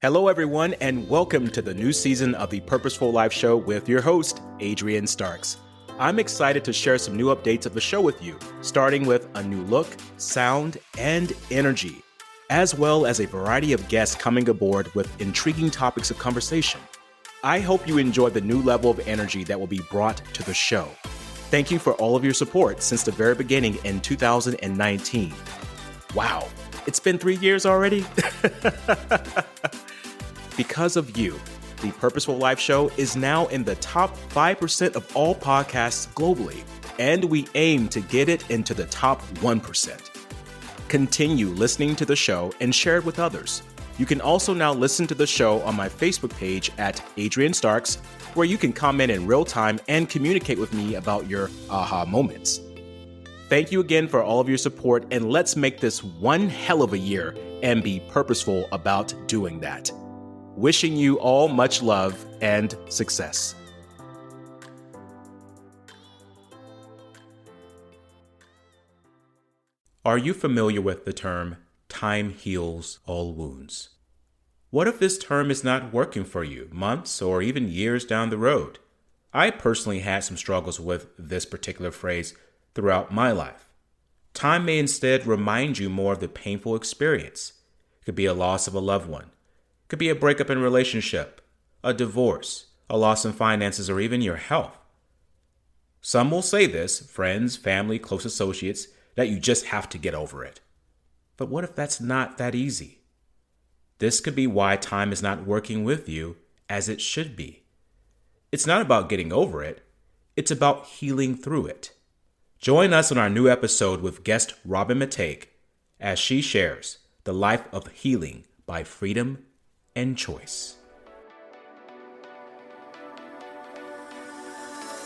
Hello, everyone, and welcome to the new season of the Purposeful Life Show with your host, Adrian Starks. I'm excited to share some new updates of the show with you, starting with a new look, sound, and energy, as well as a variety of guests coming aboard with intriguing topics of conversation. I hope you enjoy the new level of energy that will be brought to the show. Thank you for all of your support since the very beginning in 2019. Wow, it's been 3 years already? Because of you, the Purposeful Life Show is now in the top 5% of all podcasts globally, and we aim to get it into the top 1%. Continue listening to the show and share it with others. You can also now listen to the show on my Facebook page at Adrian Starks, where you can comment in real time and communicate with me about your aha moments. Thank you again for all of your support, and let's make this one hell of a year and be purposeful about doing that. Wishing you all much love and success. Are you familiar with the term, time heals all wounds? What if this term is not working for you months or even years down the road? I personally had some struggles with this particular phrase throughout my life. Time may instead remind you more of the painful experience. It could be a loss of a loved one. Could be a breakup in a relationship, a divorce, a loss in finances, or even your health. Some will say this, friends, family, close associates, that you just have to get over it. But what if that's not that easy? This could be why time is not working with you as it should be. It's not about getting over it. It's about healing through it. Join us on our new episode with guest Robyn McTague as she shares the life of healing by freedom and choice.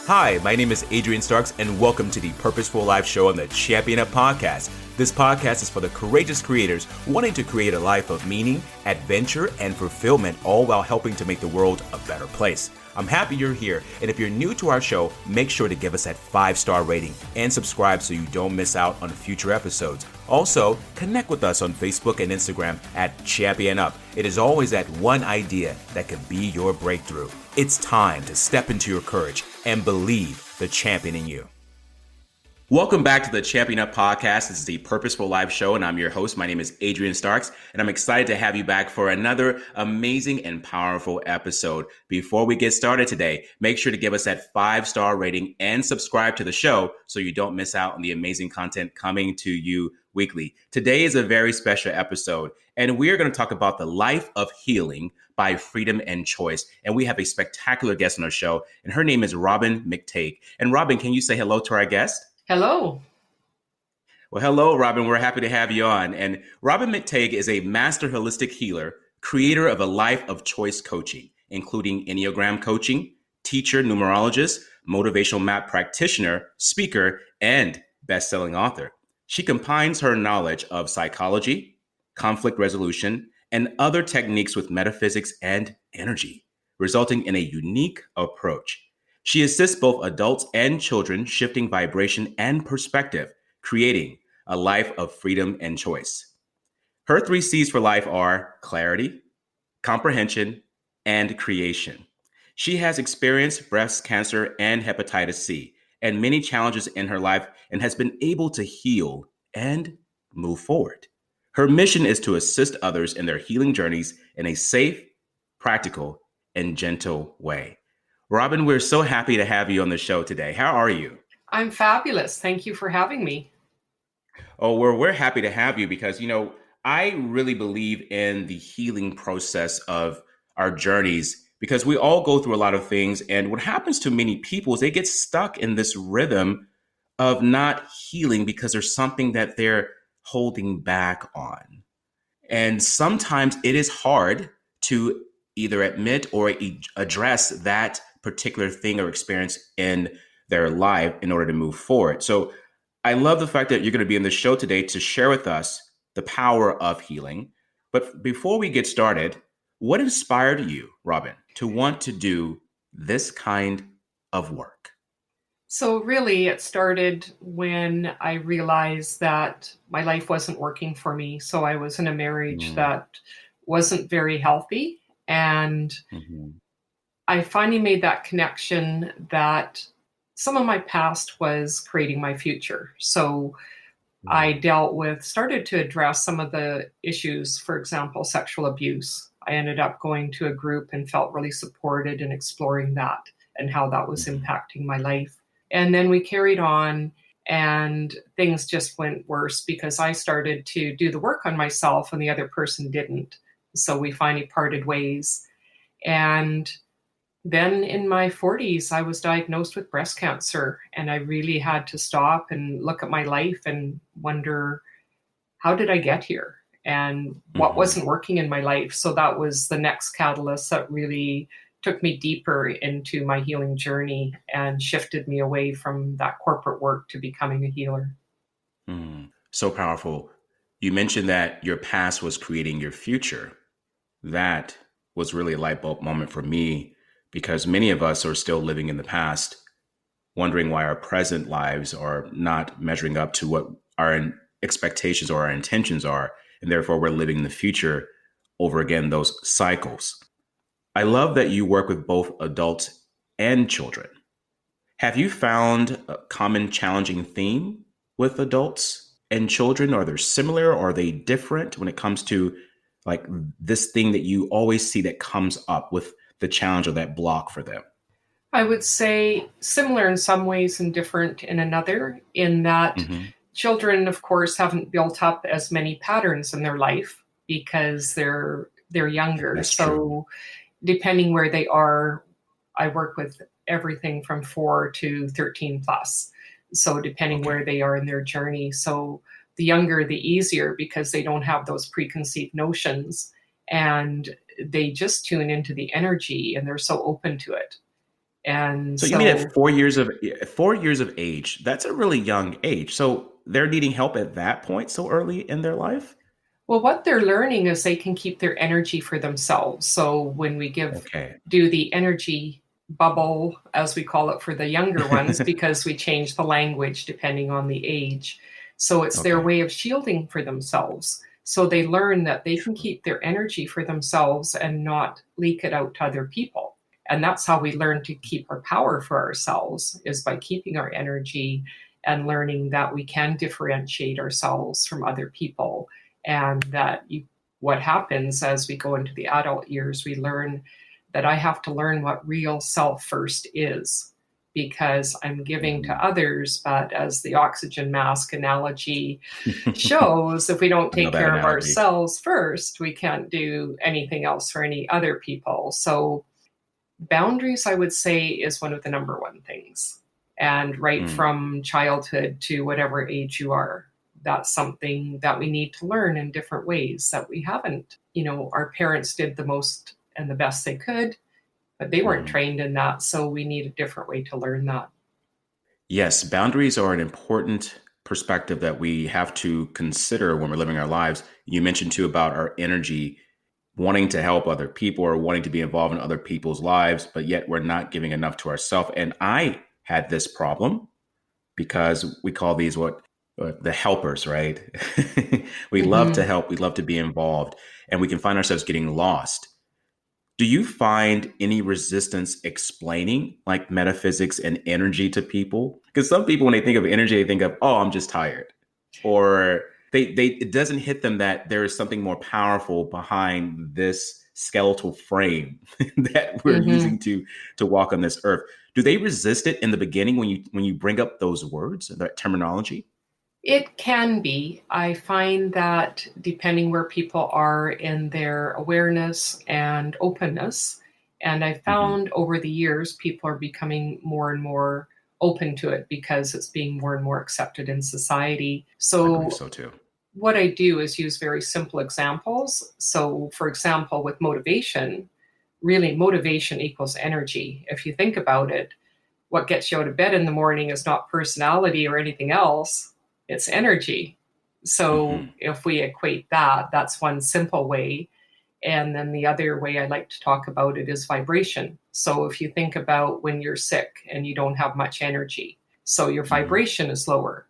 Hi, my name is Adrian Starks, and welcome to the Purposeful Life Show on the Champion Up Podcast. This podcast is for the courageous creators wanting to create a life of meaning, adventure, and fulfillment, all while helping to make the world a better place. I'm happy you're here, and if you're new to our show, make sure to give us that 5-star rating and subscribe so you don't miss out on future episodes. Also, connect with us on Facebook and Instagram at Champion Up. It is always that one idea that can be your breakthrough. It's time to step into your courage and believe the champion in you. Welcome back to the Champion Up Podcast. This is the Purposeful Life Show, and I'm your host. My name is Adrian Starks, and I'm excited to have you back for another amazing and powerful episode. Before we get started today, make sure to give us that 5-star rating and subscribe to the show so you don't miss out on the amazing content coming to you weekly. Today is a very special episode, and we are going to talk about the life of healing by freedom and choice. And we have a spectacular guest on our show, and her name is Robyn McTague. And Robyn, can you say hello to our guest? Hello. Well, hello, Robyn. We're happy to have you on. And Robyn McTague is a master holistic healer, creator of a life of choice coaching, including Enneagram coaching, teacher, numerologist, motivational map practitioner, speaker, and best-selling author. She combines her knowledge of psychology, conflict resolution, and other techniques with metaphysics and energy, resulting in a unique approach. She assists both adults and children shifting vibration and perspective, creating a life of freedom and choice. Her 3 C's for life are clarity, comprehension, and creation. She has experienced breast cancer and hepatitis C and many challenges in her life and has been able to heal and move forward. Her mission is to assist others in their healing journeys in a safe, practical, and gentle way. Robyn, we're so happy to have you on the show today. How are you? I'm fabulous. Thank you for having me. Oh, we're happy to have you because, I really believe in the healing process of our journeys because we all go through a lot of things. And what happens to many people is they get stuck in this rhythm of not healing because there's something that they're holding back on. And sometimes it is hard to either admit or address that particular thing or experience in their life in order to move forward. So I love the fact that you're going to be on the show today to share with us the power of healing. But before we get started, what inspired you, Robyn, to want to do this kind of work? So really, it started when I realized that my life wasn't working for me. So I was in a marriage that wasn't very healthy. And Hmm. I finally made that connection that some of my past was creating my future. So I started to address some of the issues, for example, sexual abuse. I ended up going to a group and felt really supported in exploring that and how that was Hmm. impacting my life. And then we carried on, and things just went worse because I started to do the work on myself and the other person didn't. So we finally parted ways. And then in my 40s, I was diagnosed with breast cancer, and I really had to stop and look at my life and wonder, how did I get here? And what Hmm. wasn't working in my life? So that was the next catalyst that really took me deeper into my healing journey and shifted me away from that corporate work to becoming a healer. So powerful. You mentioned that your past was creating your future. That was really a light bulb moment for me because many of us are still living in the past, wondering why our present lives are not measuring up to what our expectations or our intentions are. And therefore, we're living in the future over again, those cycles. I love that you work with both adults and children. Have you found a common challenging theme with adults and children? Are they similar? Or are they different when it comes to like this thing that you always see that comes up with the challenge or that block for them? I would say similar in some ways and different in another, in that Hmm. children, of course, haven't built up as many patterns in their life because they're younger. That's true. So depending where they are, I work with everything from 4 to 13 plus. So depending Okay. where they are in their journey. So the younger, the easier because they don't have those preconceived notions, and they just tune into the energy and they're so open to it. And So you mean so, at 4 years of age, that's a really young age. So they're needing help at that point so early in their life? well, what they're learning is they can keep their energy for themselves. So when we Okay. do the energy bubble, as we call it for the younger ones, because we change the language depending on the age. So it's their Okay. way of shielding for themselves. So they learn that they can True. keep their energy for themselves and not leak it out to other people. And that's how we learn to keep our power for ourselves, is by keeping our energy and learning that we can differentiate ourselves from other people, and that what happens as we go into the adult years, we learn that I have to learn what real self first is, because I'm giving to Mhm. others, but as the oxygen mask analogy shows, if we don't I know take that care of analogy. ourselves first, we can't do anything else for any other people. So boundaries, I would say, is one of the number one things. And right Mm. from childhood to whatever age you are, that's something that we need to learn in different ways that we haven't. Our parents did the most and the best they could, but they weren't Mhm. trained in that. So we need a different way to learn that. Yes, boundaries are an important perspective that we have to consider when we're living our lives. You mentioned too about our energy wanting to help other people or wanting to be involved in other people's lives, but yet we're not giving enough to ourselves. And I had this problem because we call these what the helpers, right? We love to Hmm. help, we love to be involved, and we can find ourselves getting lost. Do you find any resistance explaining like metaphysics and energy to people? Because some people, when they think of energy, they think of, oh, I'm just tired. Or they it doesn't hit them that there is something more powerful behind this skeletal frame that we're Hmm. using to walk on this earth. Do they resist it in the beginning when you bring up those words, that terminology? It can be. I find that depending where people are in their awareness and openness, and I Hmm. found over the years people are becoming more and more open to it because it's being more and more accepted in society. I believe So so too. what I do is use very simple examples. So for example, with motivation, really motivation equals energy. If you think about it, what gets you out of bed in the morning is not personality or anything else, it's energy. So Hmm. if we equate that, that's one simple way. And then the other way I like to talk about it is vibration. So if you think about when you're sick and you don't have much energy, so your Hmm. vibration is lower.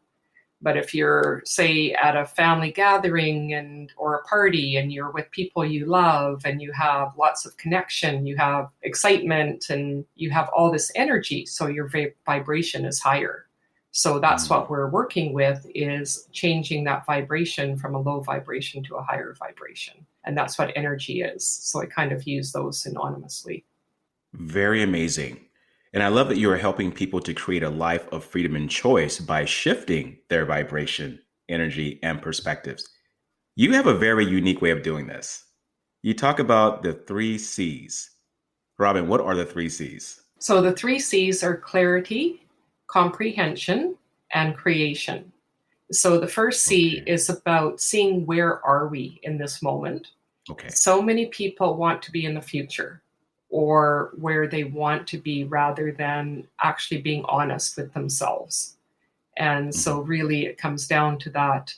But if you're, say, at a family gathering or a party and you're with people you love and you have lots of connection, you have excitement and you have all this energy, so your vibration is higher. So that's what we're working with, is changing that vibration from a low vibration to a higher vibration. And that's what energy is. So I kind of use those synonymously. Very amazing. And I love that you are helping people to create a life of freedom and choice by shifting their vibration, energy, and perspectives. You have a very unique way of doing this. You talk about the 3 C's. Robyn, what are the 3 C's? So the 3 C's are clarity, comprehension, and creation. So the first C is about seeing where are we in this moment. Okay. So many people want to be in the future or where they want to be rather than actually being honest with themselves. And so really it comes down to that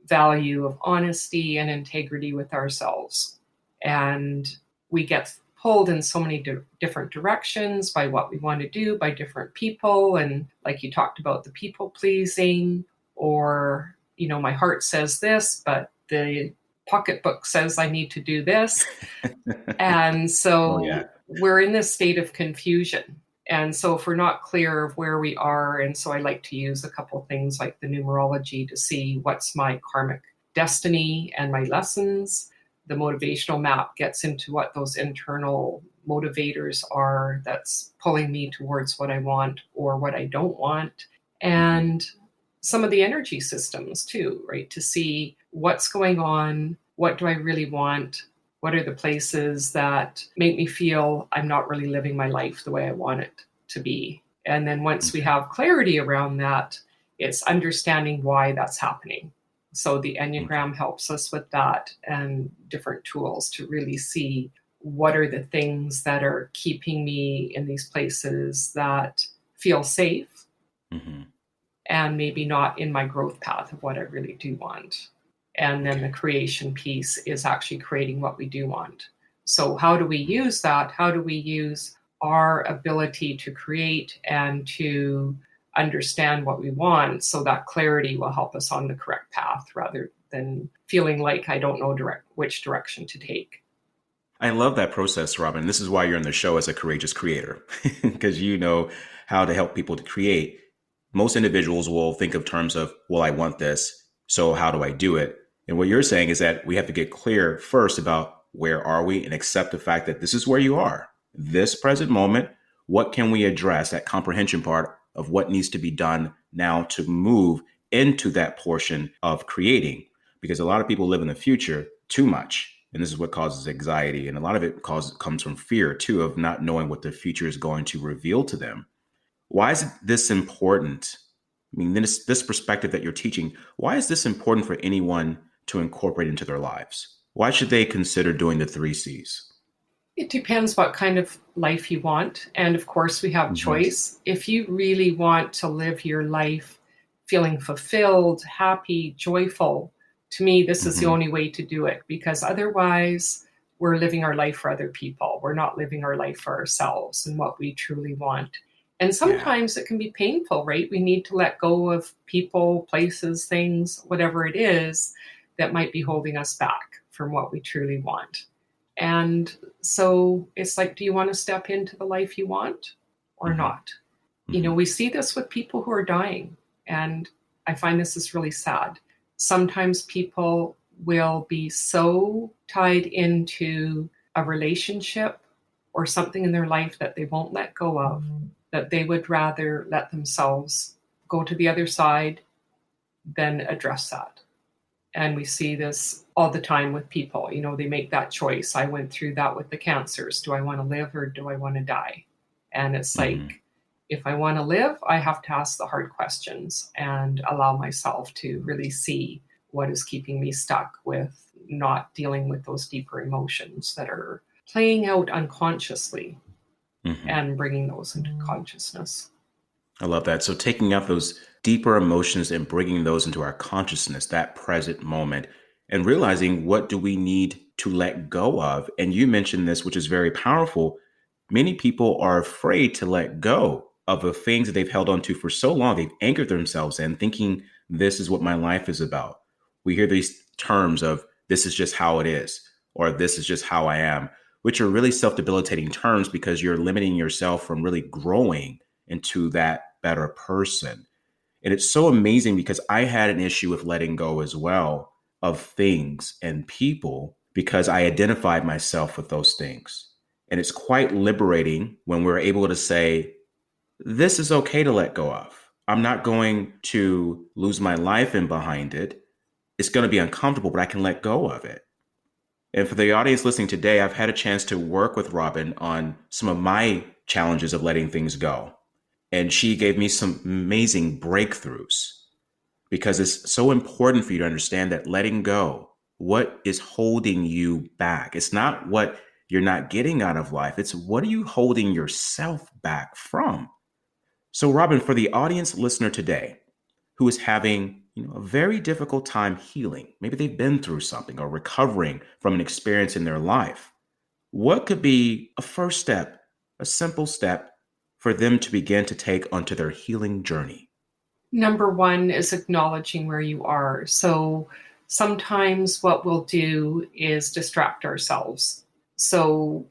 value of honesty and integrity with ourselves. And we get pulled in so many different directions by what we want to do, by different people. And like you talked about, the people pleasing, or, my heart says this, but the pocketbook says I need to do this. And so we're in this state of confusion. And so if we're not clear of where we are, and so I like to use a couple of things like the numerology to see what's my karmic destiny and my lessons. The motivational map gets into what those internal motivators are that's pulling me towards what I want or what I don't want. And some of the energy systems too, right? To see what's going on, what do I really want, what are the places that make me feel I'm not really living my life the way I want it to be. And then once we have clarity around that, it's understanding why that's happening. So the Enneagram helps us with that, and different tools to really see what are the things that are keeping me in these places that feel safe and maybe not in my growth path of what I really do want. And then the creation piece is actually creating what we do want. So how do we use that? How do we use our ability to create and to understand what we want, so that clarity will help us on the correct path rather than feeling like I don't know which direction to take. I love that process, Robyn. This is why you're on the show as a courageous creator, because you know how to help people to create. Most individuals will think of terms of, well, I want this, so how do I do it? And what you're saying is that we have to get clear first about where are we and accept the fact that this is where you are, this present moment. What can we address, that comprehension part of what needs to be done now to move into that portion of creating? Because a lot of people live in the future too much. And this is what causes anxiety. And a lot of it comes from fear, too, of not knowing what the future is going to reveal to them. Why is this important? I mean, this perspective that you're teaching, why is this important for anyone to incorporate into their lives? Why should they consider doing the 3 C's? It depends what kind of life you want. And of course, we have choice. If you really want to live your life feeling fulfilled, happy, joyful, to me, this is the only way to do it, because otherwise we're living our life for other people. We're not living our life for ourselves and what we truly want. And sometimes it can be painful, right? We need to let go of people, places, things, whatever it is that might be holding us back from what we truly want. And so it's like, do you want to step into the life you want or not? We see this with people who are dying. And I find this is really sad. Sometimes people will be so tied into a relationship or something in their life that they won't let go of, that they would rather let themselves go to the other side than address that. And we see this all the time with people. They make that choice. I went through that with the cancers. Do I want to live or do I want to die? And it's like, if I want to live, I have to ask the hard questions and allow myself to really see what is keeping me stuck with not dealing with those deeper emotions that are playing out unconsciously and bringing those into consciousness. I love that. So taking up those deeper emotions and bringing those into our consciousness, that present moment, and realizing what do we need to let go of. And you mentioned this, which is very powerful. Many people are afraid to let go of the things that they've held on to for so long. They've anchored themselves in thinking this is what my life is about. We hear these terms of this is just how it is, or this is just how I am, which are really self-debilitating terms because you're limiting yourself from really growing into that better person. And it's so amazing because I had an issue with letting go as well of things and people because I identified myself with those things. And it's quite liberating when we're able to say, this is okay to let go of. I'm not going to lose my life in behind it. It's going to be uncomfortable, but I can let go of it. And for the audience listening today, I've had a chance to work with Robyn on some of my challenges of letting things go. And she gave me some amazing breakthroughs because it's so important for you to understand that letting go, what is holding you back? It's not what you're not getting out of life. It's what are you holding yourself back from? So, Robyn, for the audience listener today who is having a very difficult time healing, maybe they've been through something or recovering from an experience in their life, what could be a first step, a simple step for them to begin to take onto their healing journey? Number one is acknowledging where you are. So sometimes what we'll do is distract ourselves. So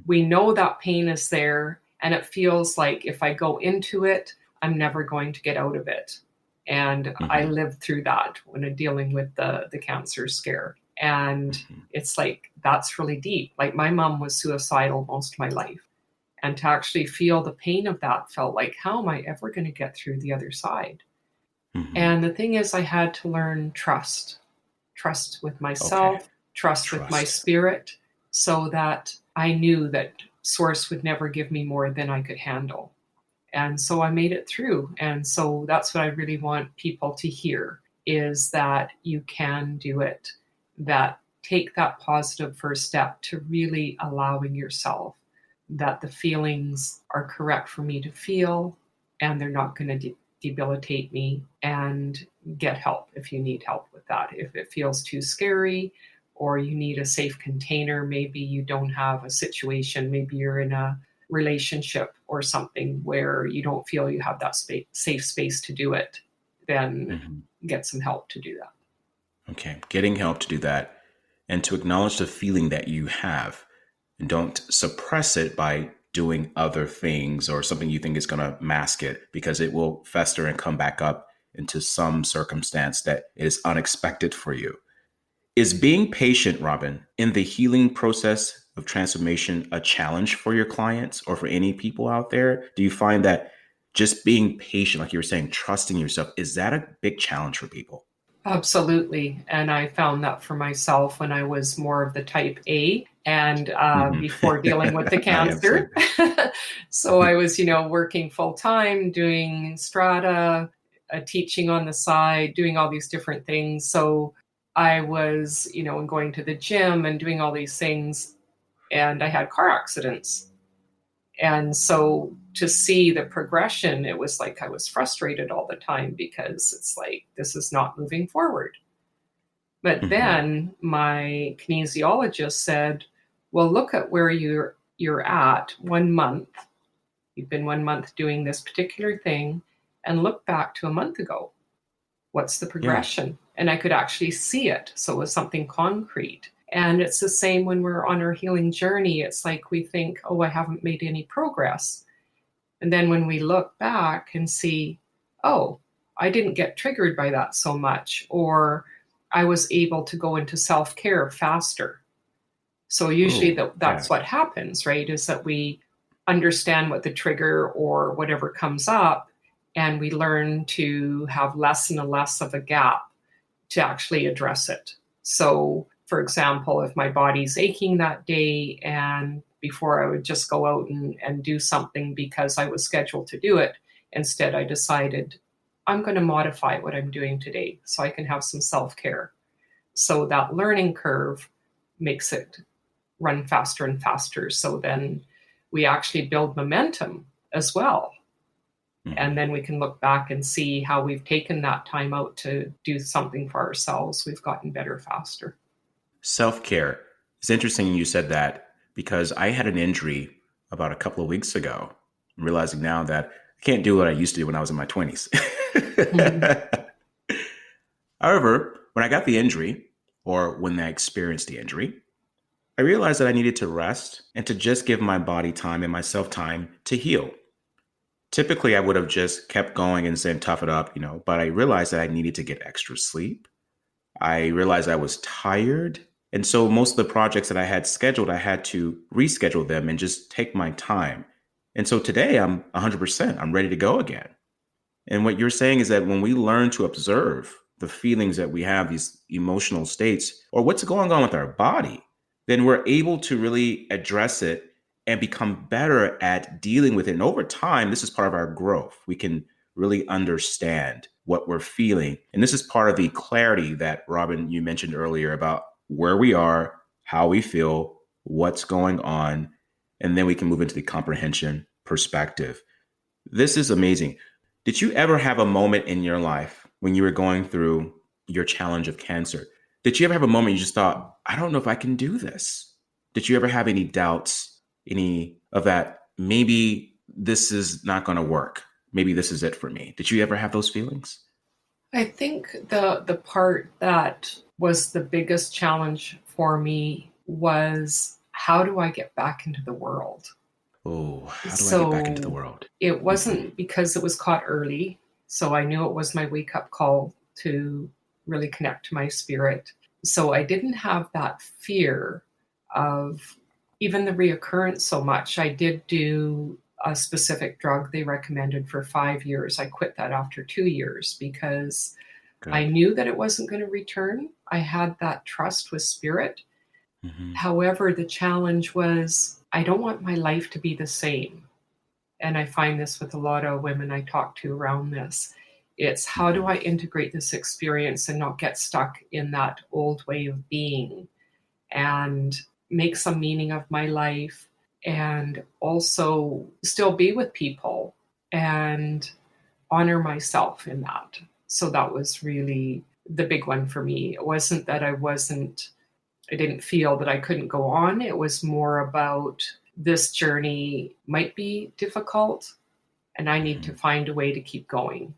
we know that pain is there, and it feels like if I go into it, I'm never going to get out of it. And I lived through that when I'm dealing with the cancer scare. And it's like, that's really deep. Like my mom was suicidal most of my life. And to actually feel the pain of that felt like, how am I ever going to get through the other side? And the thing is, I had to learn trust with myself, Okay. trust with my spirit, so that I knew that Source would never give me more than I could handle. And so I made it through. And so that's what I really want people to hear, is that you can do it, that take that positive first step to really allowing yourself that the feelings are correct for me to feel, and they're not going to debilitate me, and get help if you need help with that. If it feels too scary or you need a safe container, maybe you don't have a situation, maybe you're in a relationship or something where you don't feel you have that safe space to do it, then get some help to do that. Okay. Getting help to do that and to acknowledge the feeling that you have, and don't suppress it by doing other things or something you think is going to mask it, because it will fester and come back up into some circumstance that is unexpected for you. Is being patient, Robyn, in the healing process of transformation a challenge for your clients or for any people out there? Do you find that just being patient, like you were saying, trusting yourself, is that a big challenge for people? Absolutely. And I found that for myself when I was more of the type A, and before dealing with the cancer. So I was, working full time, doing strata, teaching on the side, doing all these different things. So I was, going to the gym and doing all these things, and I had car accidents. And so to see the progression, it was like I was frustrated all the time because it's like, this is not moving forward. But then my kinesiologist said, well, look at where you're at 1 month. You've been 1 month doing this particular thing, and look back to a month ago. What's the progression? Yeah. And I could actually see it. So it was something concrete. And it's the same when we're on our healing journey. It's like we think, oh, I haven't made any progress. And then when we look back and see, oh, I didn't get triggered by that so much, or I was able to go into self-care faster. So usually that's what happens, right? Is that we understand what the trigger or whatever comes up, and we learn to have less and less of a gap to actually address it. So, for example, if my body's aching that day, and before I would just go out and do something because I was scheduled to do it, instead I decided I'm going to modify what I'm doing today so I can have some self-care. So that learning curve makes it run faster and faster. So then we actually build momentum as well. And then we can look back and see how we've taken that time out to do something for ourselves. We've gotten better faster. Self-care. It's interesting you said that, because I had an injury about a couple of weeks ago. I'm realizing now that I can't do what I used to do when I was in my 20s. However, when I got the injury, or when I experienced the injury, I realized that I needed to rest and to just give my body time and myself time to heal. Typically, I would have just kept going and said, tough it up, but I realized that I needed to get extra sleep. I realized I was tired. And so most of the projects that I had scheduled, I had to reschedule them and just take my time. And so today I'm 100%. I'm ready to go again. And what you're saying is that when we learn to observe the feelings that we have, these emotional states, or what's going on with our body, then we're able to really address it and become better at dealing with it. And over time, this is part of our growth. We can really understand what we're feeling. And this is part of the clarity that, Robyn, you mentioned earlier about where we are, how we feel, what's going on, and then we can move into the comprehension perspective. This is amazing. Did you ever have a moment in your life when you were going through your challenge of cancer? Did you ever have a moment you just thought, I don't know if I can do this? Did you ever have any doubts, any of that? Maybe this is not going to work. Maybe this is it for me. Did you ever have those feelings? I think the part that was the biggest challenge for me was, how do I get back into the world? Oh, how do I get back into the world? It wasn't because it was caught early. So I knew it was my wake up call to really connect to my spirit. So I didn't have that fear of even the reoccurrence so much. I did do a specific drug they recommended for 5 years. I quit that after 2 years because I Good. knew that it wasn't going to return. I had that trust with spirit. Mm-hmm. However, the challenge was, I don't want my life to be the same. And I find this with a lot of women I talk to around this. It's, how do Mm-hmm. I integrate this experience and not get stuck in that old way of being, and make some meaning of my life, and also still be with people and honor myself in that. So that was really the big one for me. It wasn't that I didn't feel that I couldn't go on. It was more about, this journey might be difficult and I need to Mm-hmm. find a way to keep going.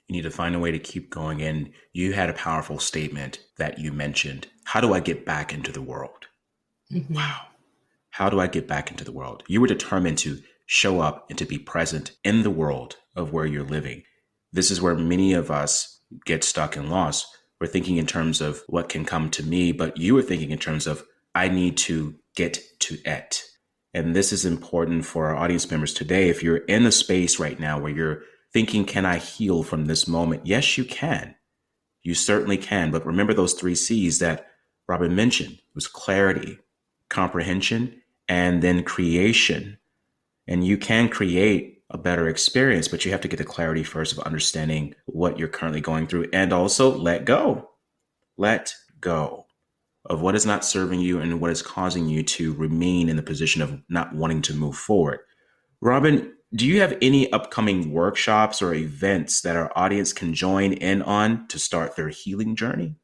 You need to find a way to keep going. And you had a powerful statement that you mentioned. How do I get back into the world? Mm-hmm. Wow. How do I get back into the world? You were determined to show up and to be present in the world of where you're living. This is where many of us get stuck and lost. We're thinking in terms of what can come to me, but you were thinking in terms of, I need to get to it. And this is important for our audience members today. If you're in a space right now where you're thinking, can I heal from this moment? Yes, you can. You certainly can. But remember those 3 C's that Robyn mentioned. It was clarity, comprehension, and then creation. And you can create a better experience, but you have to get the clarity first of understanding what you're currently going through, and also let go. Let go of what is not serving you and what is causing you to remain in the position of not wanting to move forward. Robyn, do you have any upcoming workshops or events that our audience can join in on to start their healing journey?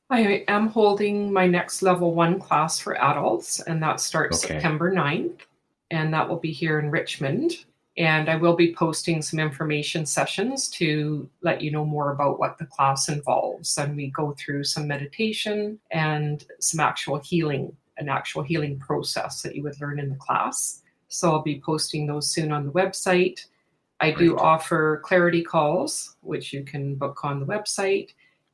I am holding my next level 1 class for adults, and that starts Okay, September 9th, and that will be here in Richmond. And I will be posting some information sessions to let you know more about what the class involves. And we go through some meditation and some actual healing, an actual healing process that you would learn in the class. So I'll be posting those soon on the website. I do great. offer clarity calls, which you can book on the website.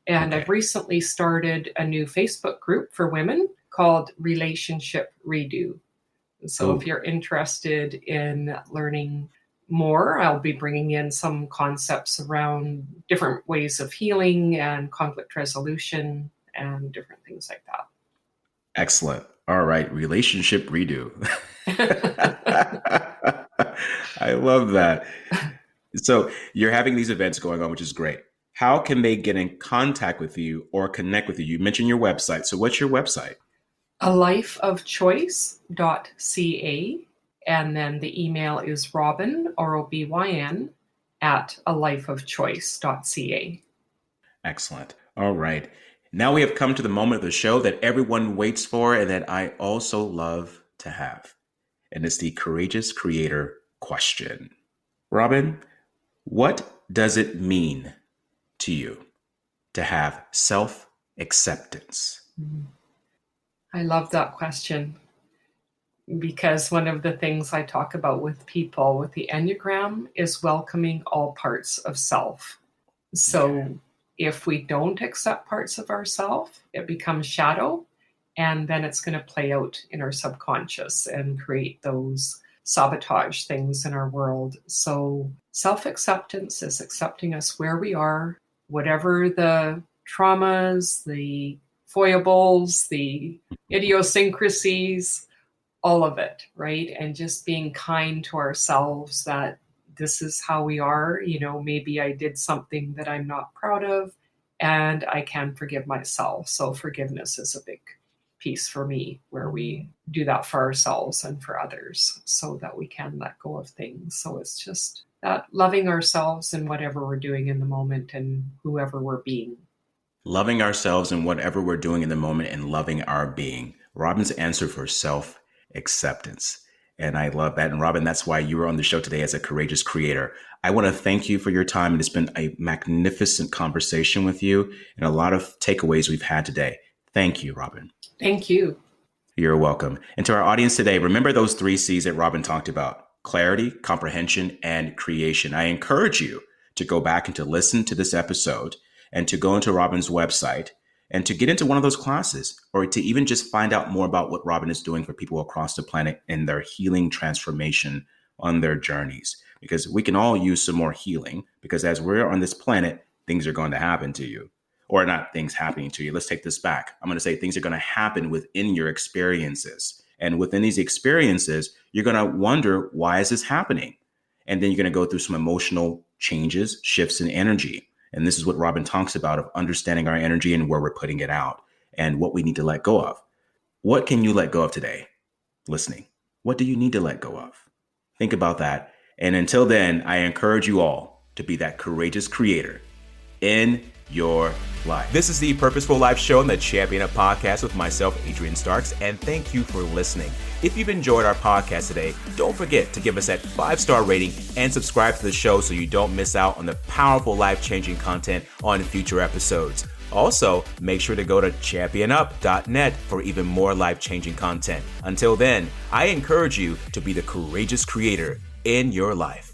And I've Okay. recently started a new Facebook group for women called Relationship Redo. So if Oh, you're interested in learning more, I'll be bringing in some concepts around different ways of healing and conflict resolution and different things like excellent. All right. Relationship redo. that. I love that. So you're having these events going on, which is great. How can they get in contact with you or connect with you? You mentioned your website. So what's your website? A life of choice.ca. And then the email is Robyn, ROBYN, at a life of choice.ca. Excellent. All right. Now we have come to the moment of the show that everyone waits for and that I also love to have. And it's the Courageous Creator question. Robyn, what does it mean to you? to have self-acceptance? I love that question, because one of the things I talk about with people with the Enneagram is welcoming all parts of self. So if we don't accept parts of ourself, it becomes shadow, and then it's going to play out in our subconscious and create those sabotage things in our world. So self-acceptance is accepting us where we are, whatever the traumas, the foibles, the idiosyncrasies, all of it, right? And just being kind to ourselves that this is how we are. Maybe I did something that I'm not proud of, and I can forgive myself. So forgiveness is a big piece for me, where we do that for ourselves and for others so that we can let go of things. So it's just that loving ourselves in whatever we're doing in the moment and whoever we're being. Loving ourselves in whatever we're doing in the moment and loving our being. Robyn's answer for self-acceptance. And I love that. And Robyn, that's why you were on the show today as a courageous creator. I want to thank you for your time. And it's been a magnificent conversation with you and a lot of takeaways we've had today. Thank you, Robyn. Thank you. You're welcome. And to our audience today, remember those 3 C's that Robyn talked about: clarity, comprehension, and creation. I encourage you to go back and to listen to this episode and to go into Robyn's website and to get into one of those classes, or to even just find out more about what Robyn is doing for people across the planet in their healing transformation on their journeys. Because we can all use some more healing, because as we're on this planet, things are going to happen to you. Or not things happening to you. Let's take this back. I'm going to say things are going to happen within your experiences. And within these experiences, you're going to wonder, why is this happening? And then you're going to go through some emotional changes, shifts in energy. And this is what Robyn talks about, of understanding our energy and where we're putting it out and what we need to let go of. What can you let go of today? Listening. What do you need to let go of? Think about that. And until then, I encourage you all to be that courageous creator in your life. This is the Purposeful Life Show on the Champion Up Podcast with myself, Adrian Starks, and thank you for listening. If you've enjoyed our podcast today, don't forget to give us that 5-star rating and subscribe to the show so you don't miss out on the powerful, life-changing content on future episodes. Also, make sure to go to championup.net for even more life-changing content. Until then, I encourage you to be the courageous creator in your life.